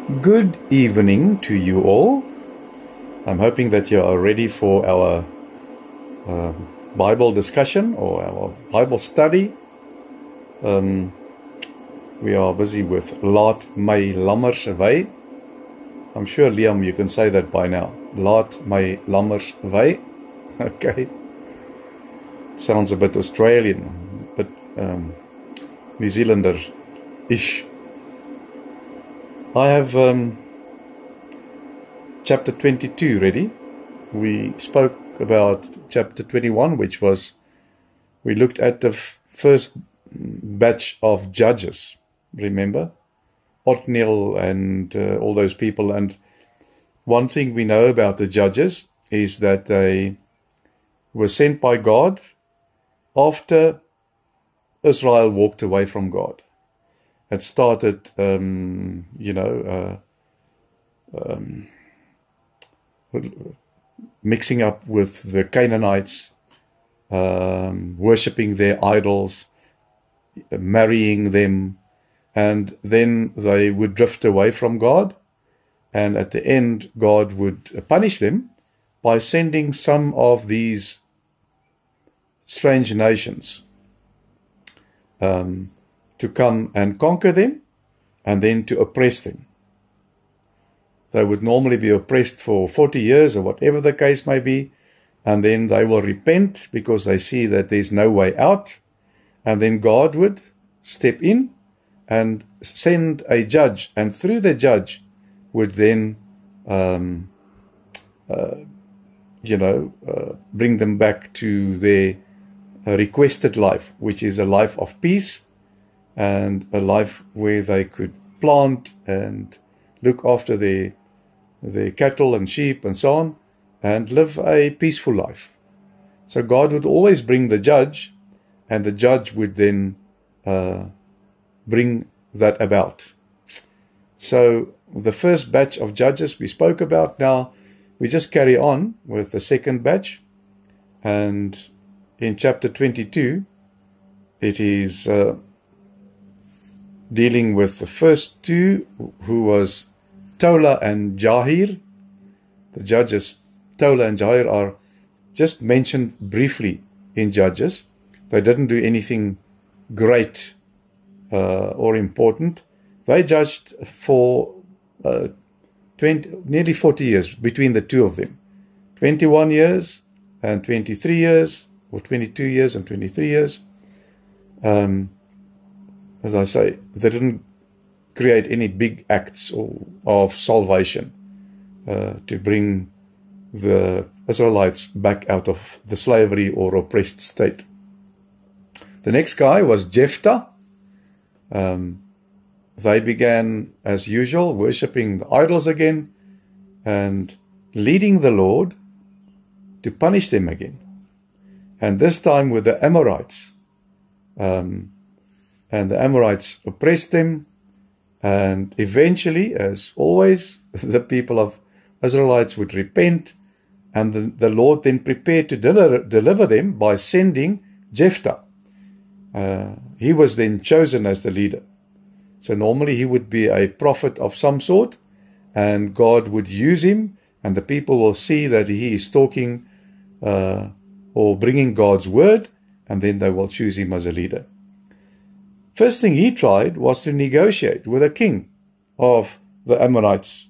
Good evening to you all. I'm hoping that you are ready for our Bible discussion or our Bible study. We are busy with Laat my lammers wy. I'm sure, Liam, you can say that by now. Laat my lammers wy. Okay. Sounds a bit Australian, but New Zealander-ish. I have chapter 22 ready. We spoke about chapter 21, which was, we looked at the first batch of judges, remember? Othniel and all those people. And one thing we know about the judges is that they were sent by God after Israel walked away from God. It started, mixing up with the Canaanites, worshipping their idols, marrying them, and then they would drift away from God, and at the end God would punish them by sending some of these strange nations to come and conquer them and then to oppress them. They would normally be oppressed for 40 years or whatever the case may be, and then they will repent because they see that there's no way out, and then God would step in and send a judge, and through the judge would then bring them back to their requested life, which is a life of peace and a life where they could plant and look after their cattle and sheep and so on, and live a peaceful life. So God would always bring the judge, and the judge would then bring that about. So the first batch of judges we spoke about. Now we just carry on with the second batch, and in chapter 22 it is dealing with the first two, who was Tola and Jahir. The judges Tola and Jahir are just mentioned briefly in Judges. They didn't do anything great or important. They judged for nearly 40 years between the two of them. 21 years and 23 years, or 22 years and 23 years. As I say, they didn't create any big acts of salvation to bring the Israelites back out of the slavery or oppressed state. The next guy was Jephthah. They began, as usual, worshipping the idols again and leading the Lord to punish them again. And this time with the Amorites. And the Amorites oppressed them, and eventually, as always, the people of Israelites would repent, and the Lord then prepared to deliver them by sending Jephthah. He was then chosen as the leader. So normally he would be a prophet of some sort, and God would use him, and the people will see that he is talking or bringing God's word, and then they will choose him as a leader. First thing he tried was to negotiate with a king of the Ammonites.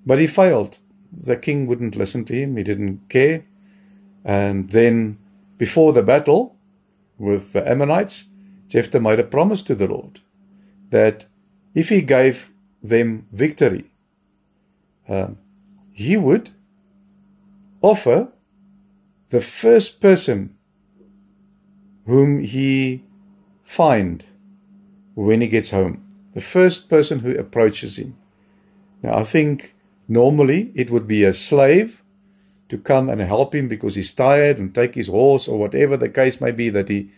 But he failed. The king wouldn't listen to him. He didn't care. And then before the battle with the Ammonites, Jephthah made a promise to the Lord that if he gave them victory, he would offer the first person whom he find when he gets home, the first person who approaches him. Now, I think normally it would be a slave to come and help him because he's tired, and take his horse or whatever the case may be, that he,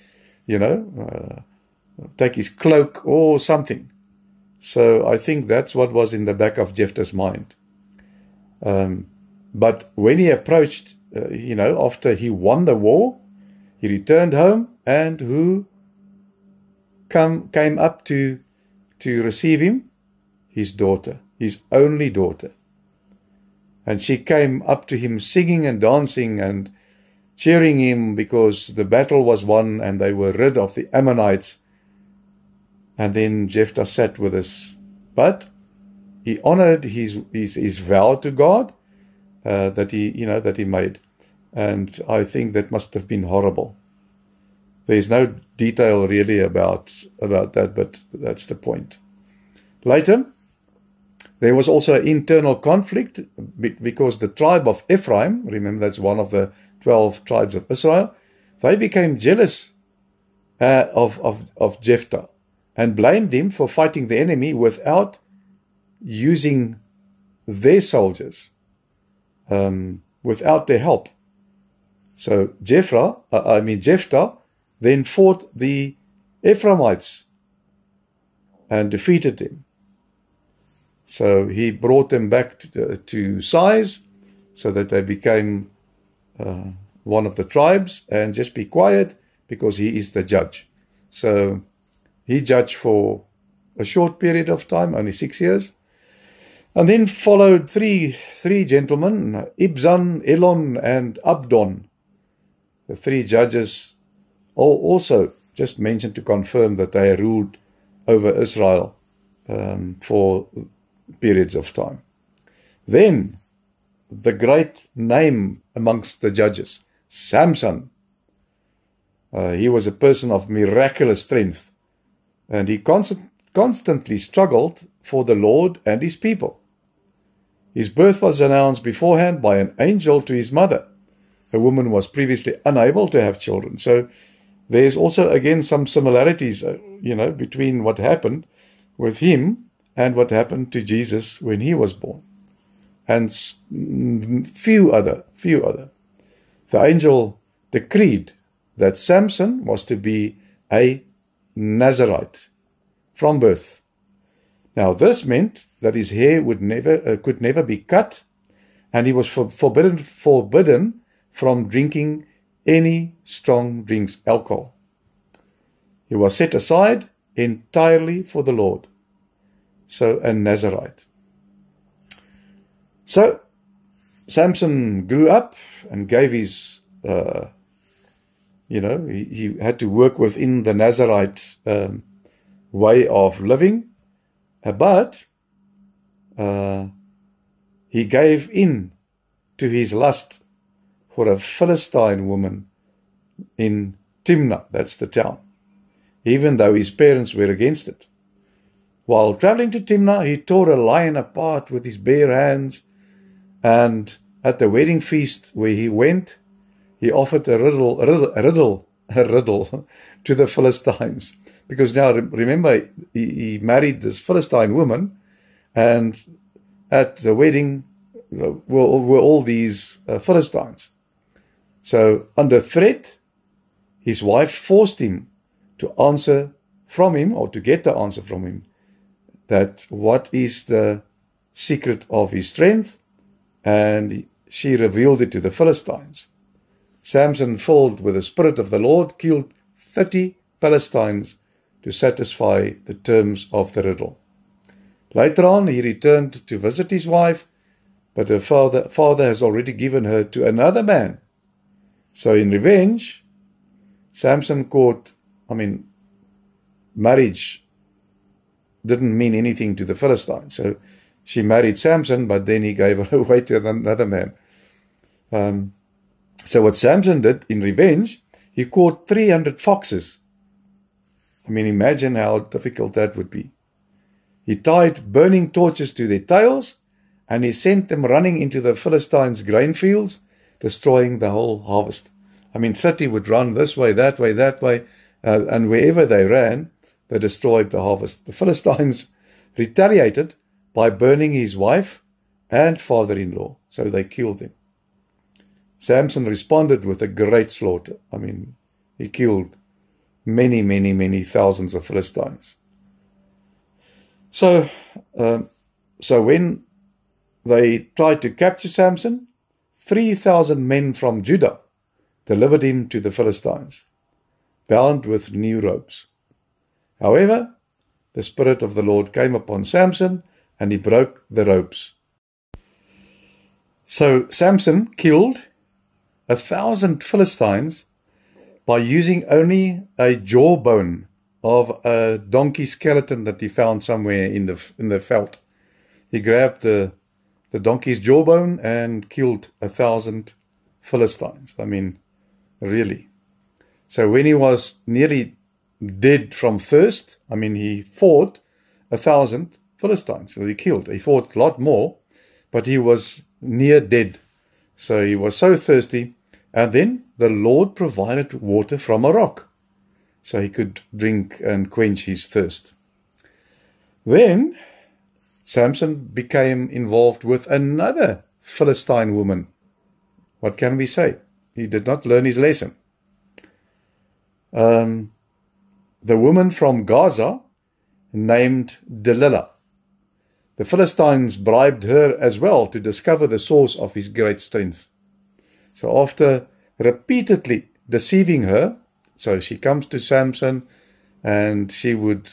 take his cloak or something. So I think that's what was in the back of Jephthah's mind. But when he approached, after he won the war, he returned home, and who came up to to receive him? His daughter, his only daughter. And she came up to him singing and dancing and cheering him because the battle was won and they were rid of the Ammonites. And then Jephthah sat with us. But he honored his vow to God that he made. And I think that must have been horrible. There's no detail really about that, but that's the point. Later, there was also an internal conflict because the tribe of Ephraim, remember that's one of the 12 tribes of Israel, they became jealous of Jephthah and blamed him for fighting the enemy without using their soldiers, without their help. So Jephthah then fought the Ephraimites and defeated them. So he brought them back to size so that they became one of the tribes, and just be quiet because he is the judge. So he judged for a short period of time, only 6 years. And then followed three gentlemen, Ibzan, Elon, and Abdon. The three judges also just mentioned to confirm that they ruled over Israel for periods of time. Then the great name amongst the judges, Samson. He was a person of miraculous strength, and he constantly struggled for the Lord and his people. His birth was announced beforehand by an angel to his mother. A woman was previously unable to have children. So there's also, again, some similarities, between what happened with him and what happened to Jesus when he was born. And few other. The angel decreed that Samson was to be a Nazirite from birth. Now this meant that his hair could never be cut, and he was forbidden from drinking any strong drinks, alcohol. He was set aside entirely for the Lord. So a Nazirite. So Samson grew up and gave his, he had to work within the Nazirite way of living, but he gave in to his lust for a Philistine woman in Timnah, that's the town, even though his parents were against it. While traveling to Timnah, he tore a lion apart with his bare hands, and at the wedding feast where he went, he offered a riddle to the Philistines. Because now, remember, he married this Philistine woman, and at the wedding were all these Philistines. So, under threat, his wife forced him to answer from him, or to get the answer from him, that what is the secret of his strength, and she revealed it to the Philistines. Samson, filled with the Spirit of the Lord, killed 30 Philistines to satisfy the terms of the riddle. Later on, he returned to visit his wife, but her father has already given her to another man. So in revenge, Samson marriage didn't mean anything to the Philistines. So she married Samson, but then he gave her away to another man. So what Samson did in revenge, he caught 300 foxes. Imagine how difficult that would be. He tied burning torches to their tails, and he sent them running into the Philistines' grain fields, destroying the whole harvest. 30 would run this way, that way, and wherever they ran, they destroyed the harvest. The Philistines retaliated by burning his wife and father-in-law, so they killed him. Samson responded with a great slaughter. He killed many thousands of Philistines. So when they tried to capture Samson, 3,000 men from Judah delivered him to the Philistines, bound with new ropes. However, the Spirit of the Lord came upon Samson, and he broke the ropes. So Samson killed 1,000 Philistines by using only a jawbone of a donkey skeleton that he found somewhere in the veld. He grabbed the donkey's jawbone and killed 1,000 Philistines. I mean, really. So when he was nearly dead from thirst, I mean, he fought 1,000 Philistines. So he fought a lot more, but he was near dead. So he was so thirsty. And then the Lord provided water from a rock, so he could drink and quench his thirst. Then Samson became involved with another Philistine woman. What can we say? He did not learn his lesson. The woman from Gaza named Delilah. The Philistines bribed her as well to discover the source of his great strength. So after repeatedly deceiving her, so she comes to Samson and she would,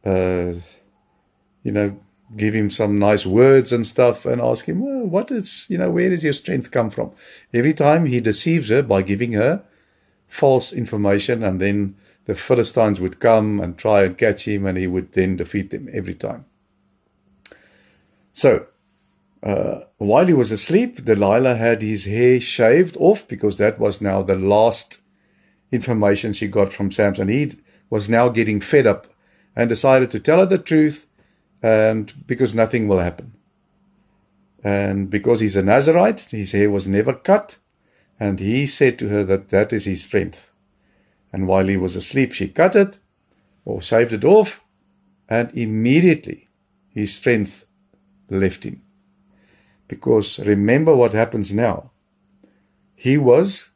give him some nice words and stuff and ask him, well, where does your strength come from? Every time he deceives her by giving her false information, and then the Philistines would come and try and catch him, and he would then defeat them every time. So, while he was asleep, Delilah had his hair shaved off, because that was now the last information she got from Samson. He was now getting fed up and decided to tell her the truth, and because nothing will happen. And because he's a Nazarite, his hair was never cut, and he said to her that is his strength. And while he was asleep, she cut it or shaved it off, and immediately his strength left him. Because remember what happens now. He was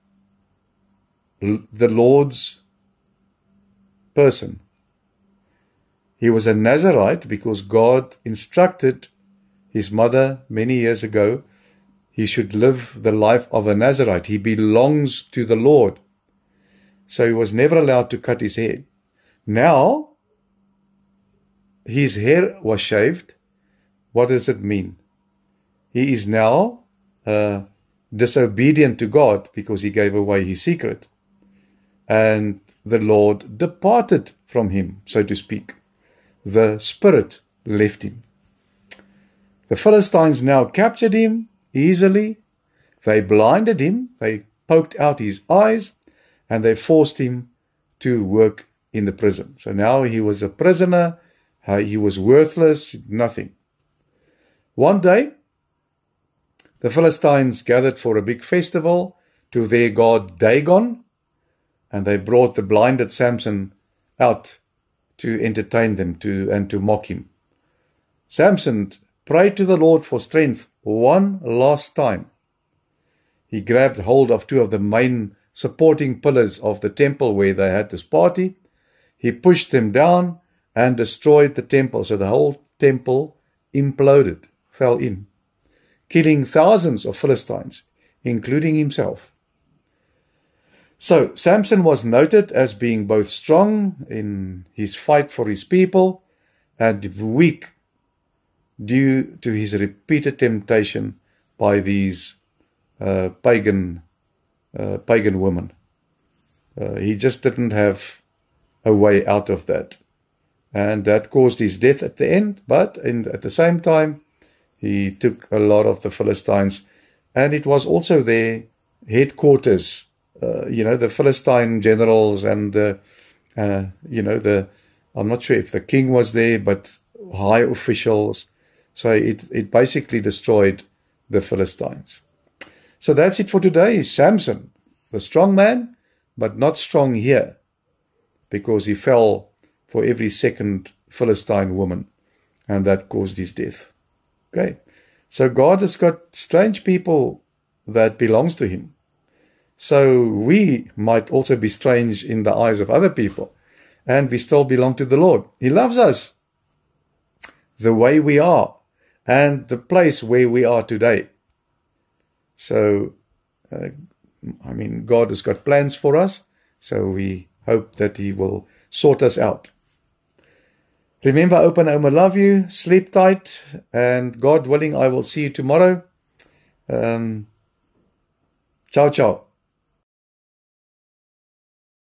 the Lord's person. He was a Nazarite because God instructed his mother many years ago he should live the life of a Nazarite. He belongs to the Lord. So he was never allowed to cut his hair. Now, his hair was shaved. What does it mean? He is now disobedient to God because he gave away his secret. And the Lord departed from him, so to speak. The Spirit left him. The Philistines now captured him easily. They blinded him. They poked out his eyes, and they forced him to work in the prison. So now he was a prisoner. He was worthless, nothing. One day, the Philistines gathered for a big festival to their god Dagon, and they brought the blinded Samson out to entertain them and to mock him. Samson prayed to the Lord for strength one last time. He grabbed hold of two of the main supporting pillars of the temple where they had this party. He pushed them down and destroyed the temple, so the whole temple imploded, fell in, killing thousands of Philistines, including himself. So Samson was noted as being both strong in his fight for his people and weak due to his repeated temptation by these pagan women. He just didn't have a way out of that. And that caused his death at the end, but at the same time, he took a lot of the Philistines, and it was also their headquarters. The Philistine generals and I'm not sure if the king was there, but high officials. So it basically destroyed the Philistines. So that's it for today. Samson, the strong man, but not strong here, because he fell for every second Philistine woman, and that caused his death. Okay, so God has got strange people that belongs to him. So we might also be strange in the eyes of other people, and we still belong to the Lord. He loves us the way we are and the place where we are today. So, God has got plans for us, so we hope that He will sort us out. Remember, Opa and Oma love you. Sleep tight. And God willing, I will see you tomorrow. Ciao, ciao.